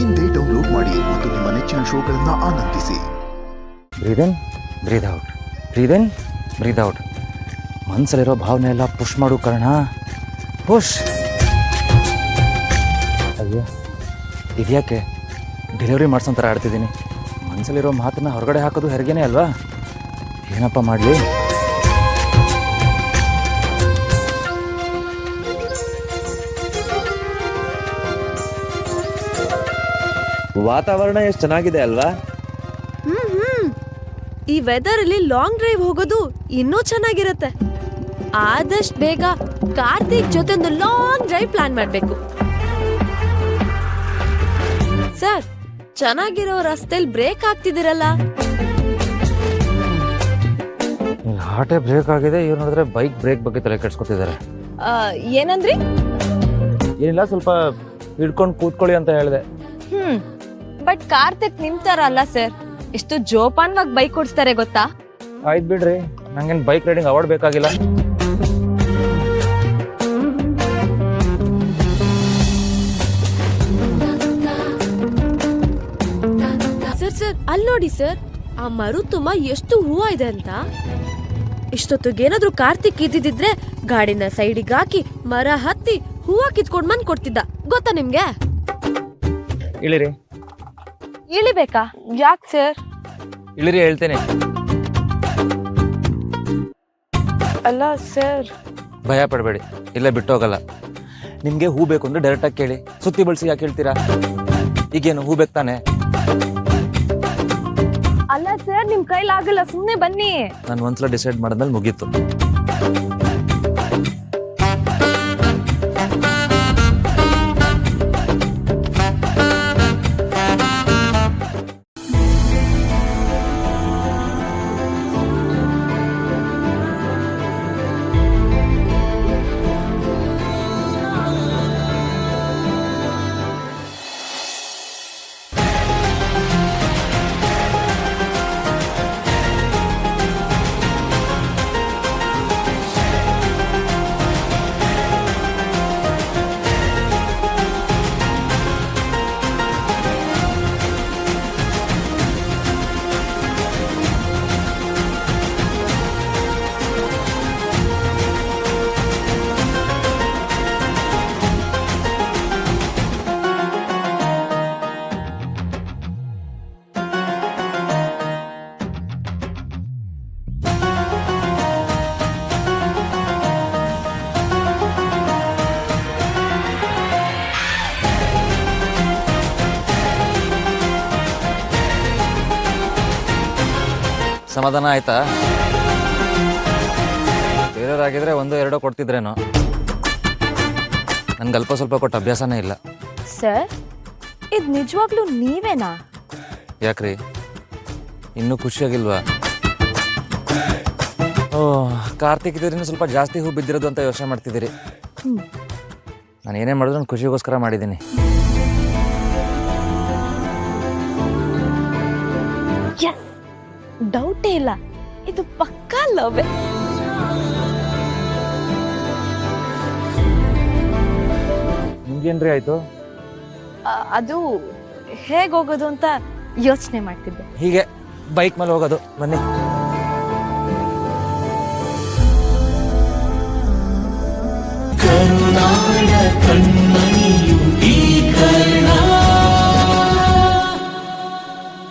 ಇಂದೇ ಡೌನ್ಲೋಡ್ ಮಾಡಿ ಮತ್ತು ನಿಮ್ಮ ನೆಚ್ಚಿನ ಶೋಗಳನ್ನ ಆನಂದಿಸಿ. ಬ್ರೀದ್ ಇನ್, ಬ್ರೀದ್ ಔಟ್, ಬ್ರೀದ್ ಇನ್, ಬ್ರೀದ್ ಔಟ್. ಮನಸ್ಸಲ್ಲಿರೋ ಭಾವನೆ ಎಲ್ಲ ಪುಷ್ ಮಾಡು ಕರ್ಣ, ಪುಷ್. ಅಯ್ಯೋ ಇದ್ಯಾಕೆ ಡೆಲಿವರಿ ಮಾಡ್ಸೋಂಥರ ಆಡ್ತಿದ್ದೀನಿ. ಮನಸ್ಸಲ್ಲಿರೋ ಮಾತನ್ನ ಹೊರಗಡೆ ಹಾಕೋದು ಹೆರಿಗೆನೇ ಅಲ್ವಾ? ಏನಪ್ಪ ಮಾಡಲಿ? ವಾತಾವರಣ ಎಷ್ಟು ಚೆನ್ನಾಗಿದೆ ಅಲ್ವಾ? ಈ ವೆದರ್ ಅಲ್ಲಿ ಲಾಂಗ್ ಡ್ರೈವ್ ಹೋಗೋದು ಇನ್ನೂ ಚೆನ್ನಾಗಿರುತ್ತೆ. ಆದಷ್ಟು ಬೇಗ ಕಾರ್ತಿಕ್ ಜೊತೆ ಒಂದು ಲಾಂಗ್ ಡ್ರೈವ್ ಪ್ಲಾನ್ ಮಾಡ್ಬೇಕು. ಸರ್, ಚೆನ್ನಾಗಿರೋ ರಸ್ತೆಲ್ ಬ್ರೇಕ್ ಆಗ್ತಿದಿರಲ್ಲ. ಹಾಟೆ ಬ್ರೇಕ್ ಆಗಿದೆ, ಇವ್ರು ನೋಡಿದ್ರೆ ಬೈಕ್ ಬ್ರೇಕ್ ಬಗ್ಗೆ ತಲೆ ಕೆಡ್ಸ್ಕೊತಿದ್ದಾರೆ. ಏನಂದ್ರಿ? ಏನಿಲ್ಲ, ಸ್ವಲ್ಪ ಹಿಡ್ಕೊಂಡು ಕೂತ್ಕೊಳ್ಳಿ ಅಂತ ಹೇಳಿದೆ. ಬಟ್ ಕಾರ್ತಿಕ್ ನಿಮ್ ತರ ಅಲ್ಲ ಸರ್, ಎಷ್ಟು ಜೋಪಾನವಾಗಿ ಬೈಕ್ ಓಡಿಸ್ತಾರೆ ಗೊತ್ತಾ? ಆಯ್ತು ಬಿಡ್ರಿ, ನಂಗೇನು ಬೈಕ್ ರೈಡಿಂಗ್ ಅವಾರ್ಡ್ ಬೇಕಾಗಿಲ್ಲ. ಸರ್ ಸರ್, ಅಲ್ಲಿ ನೋಡಿ ಸರ್, ಆ ಮರು ತುಂಬಾ ಎಷ್ಟು ಹೂವ ಇದೆ ಅಂತ. ಇಷ್ಟೊತ್ತಿಗೇನಾದ್ರೂ ಕಾರ್ತಿಕ್ ಇದ್ದಿದ್ರೆ ಗಾಡಿನ ಸೈಡಿಗೆ ಹಾಕಿ ಮರ ಹತ್ತಿ ಹೂವ ಕಿತ್ಕೊಂಡ್ ಬಂದ್ ಕೊಡ್ತಿದ್ದ, ಗೊತ್ತಾ ನಿಮ್ಗೆ? ಇಳಿರಿ. ಇಳಿಬೇಕಾ? ಯಾಕೆ ಸರ್? ಇಳಿರಿ ಹೇಳ್ತೇನೆ. ಅಲ್ಲ ಸರ್. ಭಯ ಪಡಬೇಡಿ, ಇಲ್ಲೇ ಬಿಟ್ಟು ಹೋಗಲ್ಲ. ನಿಮ್ಗೆ ಹೂ ಬೇಕು ಅಂದ್ರೆ ಡೈರೆಕ್ಟ್ ಆಗಿ ಕೇಳಿ, ಸುತ್ತಿ ಬಳಸಿ ಯಾಕೆ ಹೇಳ್ತೀರಾ? ಈಗೇನು ಹೂ ಬೇಕು ತಾನೆ? ಅಲ್ಲ ಸರ್, ನಿಮ್ ಕೈಲಾಗಲ್ಲ, ಸುಮ್ನೆ ಬನ್ನಿ. ನಾನು ಒಂದ್ಸಲ ಡಿಸೈಡ್ ಮಾಡಿದ್ಮೇಲೆ ಮುಗೀತು. ಸಮಾಧಾನ ಆಯ್ತಾ? ಬೇರೆಯವರಾಗಿದ್ರೆ ಒಂದೋ ಎರಡೋ ಕೊಡ್ತಿದ್ರೇನೋ, ನನ್ಗೆ ಅಲ್ಪ ಸ್ವಲ್ಪ ಕೊಟ್ಟು ಅಭ್ಯಾಸನೇ ಇಲ್ಲ. ಸರ್, ಇದು ನಿಜವಾಗ್ಲೂ ನೀವೇನಾ? ಯಾಕ್ರಿ, ಇನ್ನೂ ಖುಷಿಯಾಗಿಲ್ವಾ? ಓ, ಕಾರ್ತಿಕ್ ಇದ್ರಿಂದ ಸ್ವಲ್ಪ ಜಾಸ್ತಿ ಹೂ ಬಿದ್ದಿರೋದು ಅಂತ ಯೋಚನೆ ಮಾಡ್ತಿದ್ದೀರಿ. ನಾನು ಏನೇ ಮಾಡಿದ್ರು ನಾನು ಖುಷಿಗೋಸ್ಕರ ಮಾಡಿದ್ದೀನಿ. ಡೌಟೇ ಇಲ್ಲ, ಇದು ಪಕ್ಕಾ ಲವ್. ನಿಮ್ಗೇನ್ರಿ ಆಯ್ತು? ಅದು ಹೇಗ್ ಹೋಗೋದು ಅಂತ ಯೋಚನೆ ಮಾಡ್ತಿದ್ದೆ. ಹೀಗೆ ಬೈಕ್ ಮೇಲೆ ಹೋಗೋದು. ಬನ್ನಿ. ಕರುನಾಡ ಕಣ್ಣ